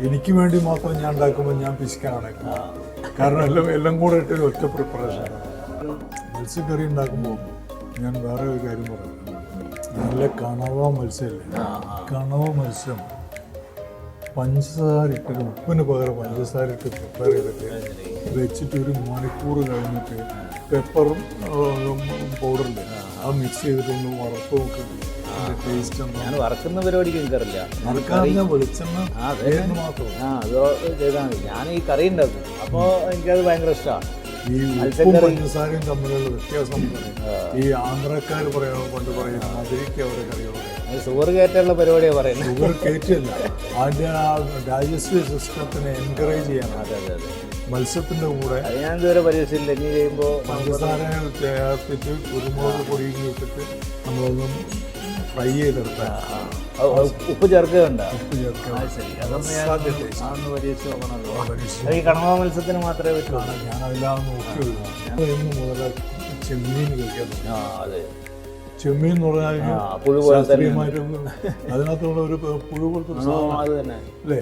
E: എനിക്ക് വേണ്ടി മാത്രം ഞാൻ ഉണ്ടാക്കുമ്പോൾ ഞാൻ പിശുക്കാണ്. കാരണം എല്ലാം കൂടെ ഇട്ടൊരു ഒറ്റ പ്രിപ്പറേഷൻ. മത്സ്യക്കറി ഉണ്ടാക്കുമ്പോൾ ഞാൻ വേറെ ഒരു കാര്യം പറയാം. നല്ല കണവ മത്സ്യമല്ലേ, കണവ മത്സ്യം പഞ്ചസാര ഇട്ടിട്ട്, ഉപ്പിന് പകരം പഞ്ചസാര ഇട്ട് പ്രിപ്പയർ ചെയ്തിട്ട് വെച്ചിട്ട് 1 മണിക്കൂർ കഴിഞ്ഞിട്ട് പെപ്പറും പൗഡറില്ലേ അത് മിക്സ് ചെയ്തിട്ടൊന്ന് വറുത്ത് നോക്കി. ടേസ്റ്റ്
B: ഞാൻ വറക്കുന്ന പരിപാടിക്ക് എനിക്കറിയില്ല.
E: വറുക്കാറില്ല, വെളിച്ചെണ്ണ മാത്രം.
B: അത് ചെയ്താൽ മതി. ഞാൻ ഈ കറി ഉണ്ടാക്കും, അപ്പോൾ എനിക്കത് ഭയങ്കര ഇഷ്ടമാണ്.
E: ഈ ഉപ്പും പഞ്ചസാരയും തമ്മിലുള്ള വ്യത്യാസം ഈ ആന്ധ്രക്കാർ കൊണ്ട് പറയുന്ന മധുരയ്ക്ക് അവരെ കറികളൊക്കെ
B: ഷുഗർ കയറ്റാനുള്ള പരിപാടിയാണ് പറയുന്നത്.
E: ഷുഗർ കയറ്റല്ല, അതിൻ്റെ ആ ഡൈജസ്റ്റീവ് സിസ്റ്റത്തിനെ എൻകറേജ് ചെയ്യാൻ.
B: അതെ അതെ അതെ.
E: മത്സ്യത്തിൻ്റെ കൂടെ
B: അത് ഞാൻ ഇതുവരെ പരീക്ഷിച്ചില്ല. ഇനി ചെയ്യുമ്പോൾ
E: പഞ്ചസാര ചേർത്തിട്ട് കുരുമുളക് പൊടിയും ഇട്ടിട്ട് നമ്മളൊന്നും ഫ്രൈ ചെയ്തെടുത്താൽ
B: ഉപ്പ് ചേർക്കുകയുണ്ടോ?
E: ഉപ്പ് ചേർക്കുക.
B: ശരി, അതൊന്ന് ഞാൻ പരീക്ഷിച്ച് നോക്കണമല്ലോ. ഈ കണവ മത്സ്യത്തിന് മാത്രമേ പറ്റുള്ളൂ.
E: ഞാൻ അതിലാണ് നോക്കിയത്. എന്ന് മുതൽ ചെമ്മീൻ കഴിക്കാൻ.
B: അതെ,
E: ചെമ്മീൻ എന്ന് പറഞ്ഞാൽ ശാസ്ത്രീയമായിട്ടൊന്നും അതിനകത്തുള്ള ഒരു പുഴു പോലത്തെ
B: അത് തന്നെ
E: അല്ലേ.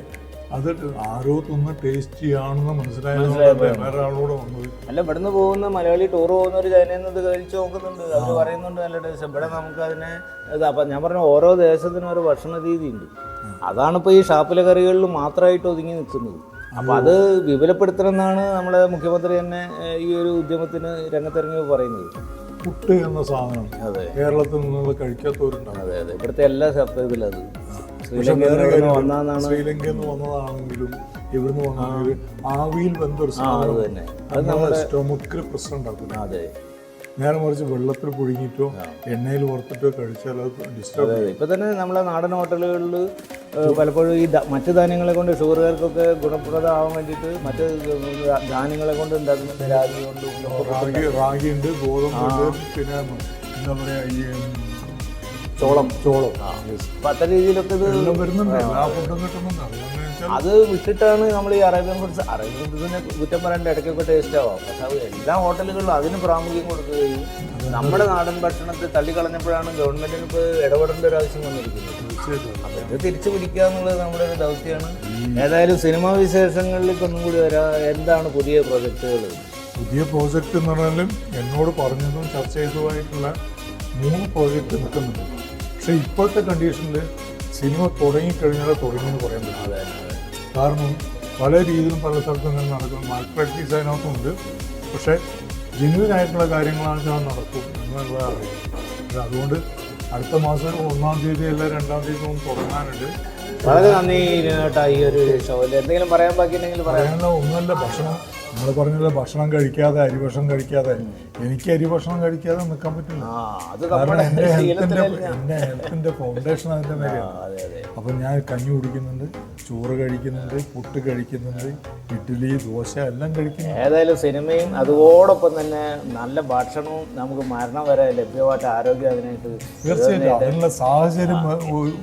E: അത് ആരോ തിന്ന് ടേസ്റ്റിയാണെന്ന് മനസ്സിലായത് വേറെ ആളോട് വന്നത്.
B: അല്ല, ഇവിടുന്ന് പോകുന്ന മലയാളി ടൂർ പോകുന്നവർ ചൈനയിൽ നിന്ന് ഇത് കഴിച്ച് നോക്കുന്നുണ്ട്. അവർ പറയുന്നുണ്ട് നല്ല ടേസ്റ്റ്. ഇവിടെ നമുക്ക് അതിനെ അപ്പം ഞാൻ പറഞ്ഞ ഓരോ ദേശത്തിനും ഒരു ഭക്ഷണ രീതിയുണ്ട്. അതാണിപ്പോൾ ഈ ഷാപ്പിലെ കറികളിൽ മാത്രമായിട്ട് ഒതുങ്ങി നിൽക്കുന്നത്. അപ്പം അത് വിപുലപ്പെടുത്തണമെന്നാണ് നമ്മുടെ മുഖ്യമന്ത്രി തന്നെ ഈ ഒരു ഉദ്യമത്തിന് രംഗത്തിറങ്ങി പറയുന്നത്.
E: പുട്ട് എന്ന സാധനം കേരളത്തിൽ നിന്ന് കഴിക്കാത്തവരുണ്ടാവും.
B: അതെ അതെ, ഇവിടുത്തെ എല്ലാ ഇതിലത്
E: ശ്രീലങ്കയിൽ നിന്ന് വന്നതാണെങ്കിലും ഇവിടുന്ന് വന്നാണെങ്കിലും ആവിയിൽ വെന്തൊരു സാധനം തന്നെ അത് നമ്മുടെ സ്റ്റൊമക്കിൽ പ്രശ്നം ഉണ്ടാക്കില്ല.
B: അതെ,
E: നേരെ മറിച്ച് വെള്ളത്തിൽ പുഴുങ്ങിയിട്ടോ എണ്ണയിൽ വറുത്തിട്ടോ കഴിച്ചാൽ അത് ഡിസ്റ്റർബ്.
B: ഇപ്പം തന്നെ നമ്മളെ നാടൻ ഹോട്ടലുകളിൽ പലപ്പോഴും ഈ മറ്റു ധാന്യങ്ങളെ കൊണ്ട് ഷുഗറുകാർക്കൊക്കെ ഗുണപ്രദമാവാൻ വേണ്ടിയിട്ട് മറ്റ് ധാന്യങ്ങളെ കൊണ്ട് ഉണ്ടാക്കുന്നുണ്ട്.
E: റാഗി ഉണ്ട്, ഗോതമ്പുണ്ട്, പിന്നെ എന്താ പറയുക ഈ
B: ചോളം.
E: അപ്പം
B: അത്തരം രീതിയിലൊക്കെ ഇത്
E: വരുന്നുണ്ട്. എല്ലാ ഫുഡും കിട്ടുന്നുണ്ട്.
B: അത് വിട്ടിട്ടാണ് നമ്മൾ ഈ അറേബ്യൻ ഫുഡ്സിനെ കുറ്റം പറയേണ്ട. ഇടയ്ക്കൊക്കെ ടേസ്റ്റ് ആവാം, പക്ഷെ അത് എല്ലാ ഹോട്ടലുകളിലും അതിന് പ്രാമുഖ്യം കൊടുക്കുകയും നമ്മുടെ നാടൻ ഭക്ഷണത്തെ തള്ളിക്കളഞ്ഞപ്പോഴാണ് ഗവൺമെന്റിന് ഇപ്പോൾ ഇടപെടേണ്ട ഒരു ആവശ്യം വന്നിരിക്കുന്നത്. അപ്പം ഇത് തിരിച്ചു പിടിക്കുക എന്നുള്ളത് നമ്മുടെ ഒരു ദൗത്യമാണ്. ഏതായാലും സിനിമാ വിശേഷങ്ങളിലേക്ക് ഒന്നും കൂടി വരാം. എന്താണ് പുതിയ പ്രോജക്റ്റുകൾ?
E: പുതിയ പ്രോജക്റ്റ് എന്ന് പറഞ്ഞാലും എന്നോട് പറഞ്ഞതും ചർച്ച ചെയ്തതുമായിട്ടുള്ള 3 പ്രോജക്റ്റ് നിൽക്കുന്നുണ്ട്. പക്ഷേ ഇപ്പോഴത്തെ കണ്ടീഷനിൽ സിനിമ തുടങ്ങിക്കഴിഞ്ഞാൽ തുടങ്ങിയെന്ന് പറയാൻ പറ്റില്ല. കാരണം പല രീതിയിലും പല സ്ഥലത്തും ഇങ്ങനെ നടക്കും. മാൽ പ്രാക്ടീസ് അതിനകത്തുണ്ട്. പക്ഷേ ജെന്യൂൻ ആയിട്ടുള്ള കാര്യങ്ങളാണ് വെച്ചാൽ നടക്കും എന്നുള്ളത് അറിയാം. അതുകൊണ്ട് അടുത്ത മാസം 1-ാം തീയതി അല്ല 2-ാം തീയതി ഒന്ന് തുടങ്ങാനുണ്ട്.
B: വളരെ നന്ദി കേട്ടാ ഈ ഒരു ഷോയിൽ. എന്തെങ്കിലും പറയാൻ ബാക്കിയുണ്ടെങ്കിൽ പറയാം.
E: പറയാനുള്ള ഒന്നല്ല, ഭക്ഷണം നമ്മൾ പറഞ്ഞല്ലോ, ഭക്ഷണം കഴിക്കാതെ അരിഭക്ഷണം കഴിക്കാതെ എനിക്ക് അരിഭക്ഷണം കഴിക്കാതെ നിൽക്കാൻ പറ്റില്ല.
B: അത്
E: കാരണം എൻ്റെ ഹെൽത്തിൻ്റെ ഫൗണ്ടേഷൻ അതിൻ്റെ മേലെയാണ്. അപ്പം ഞാൻ കഞ്ഞി കുടിക്കുന്നുണ്ട്, ചോറ് കഴിക്കുന്നുണ്ട്, പുട്ട് കഴിക്കുന്നുണ്ട്, ഇഡ്ഡലി ദോശ എല്ലാം കഴിക്കുന്നു.
B: ഏതായാലും സിനിമയും അതോടൊപ്പം തന്നെ നല്ല ഭക്ഷണവും നമുക്ക് മരണം വരെ ലഭ്യമായിട്ട് ആരോഗ്യം അതിനായിട്ട്
E: തീർച്ചയായിട്ടും അതിനുള്ള സാഹചര്യം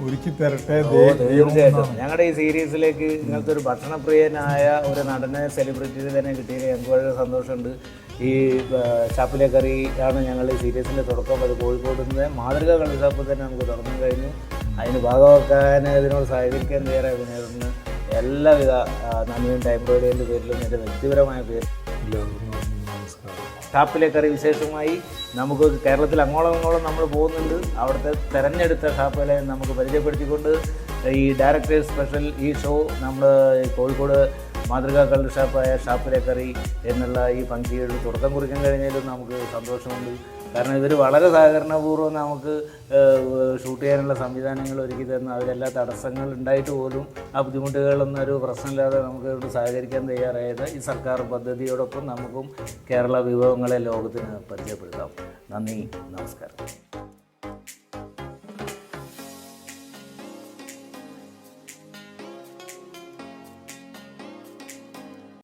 E: ഒരുക്കി തരട്ടെ.
B: തീർച്ചയായിട്ടും ഞങ്ങളുടെ ഈ സീരീസിലേക്ക് ഇങ്ങനത്തെ ഒരു ഭക്ഷണപ്രിയനായ ഒരു നടനെ സെലിബ്രിറ്റി തന്നെ കിട്ടിയതിൽ ഞങ്ങൾക്ക് വളരെ സന്തോഷമുണ്ട്. ഈ ഷാപ്പിലെ കറി ആണ് ഞങ്ങൾ ഈ സീരീസിൻ്റെ തുടക്കം. അത് കോഴിക്കോട് നിന്ന് മാതൃക കള്ള് ഷാപ്പ് തന്നെ നമുക്ക് തുറന്നു കഴിഞ്ഞു. അതിന് ഭാഗമാക്കാൻ ഇതിനോട് സഹകരിക്കാൻ തയ്യാറായ വിനേതന് എല്ലാവിധ നന്ദിയും ടൈം റേഡിയോൻ്റെ പേരിലും എൻ്റെ വ്യക്തിപരമായ പേര് ഷാപ്പിലെ കറി വിശേഷമായി നമുക്ക് കേരളത്തിൽ അങ്ങോളം നമ്മൾ പോകുന്നുണ്ട്. അവിടുത്തെ തിരഞ്ഞെടുത്ത ഷാപ്പുകളെ നമുക്ക് പരിചയപ്പെടുത്തിക്കൊണ്ട് ഈ ഡയറക്ടേഴ്സ് സ്പെഷ്യൽ ഈ ഷോ നമ്മൾ കോഴിക്കോട് മാതൃകാ കള്ള് ഷാപ്പായ ഷാപ്പിലെ കറി എന്നുള്ള ഈ പങ്ക്തിയുടെ തുടക്കം കുറിക്കാൻ കഴിഞ്ഞാലും നമുക്ക് സന്തോഷമുണ്ട്. കാരണം ഇവർ വളരെ സഹകരണപൂർവ്വം നമുക്ക് ഷൂട്ട് ചെയ്യാനുള്ള സംവിധാനങ്ങൾ ഒരുക്കി തരുന്നു. അതിലെല്ലാ തടസ്സങ്ങൾ ഉണ്ടായിട്ട് പോലും ആ ബുദ്ധിമുട്ടുകളൊന്നും ഒരു പ്രശ്നമില്ലാതെ നമുക്ക് ഇവിടെ സഹകരിക്കാൻ തയ്യാറായത് ഈ സർക്കാർ പദ്ധതിയോടൊപ്പം നമുക്കും കേരള വിഭവങ്ങളെ ലോകത്തിന് പരിചയപ്പെടുത്താം. നന്ദി, നമസ്കാരം.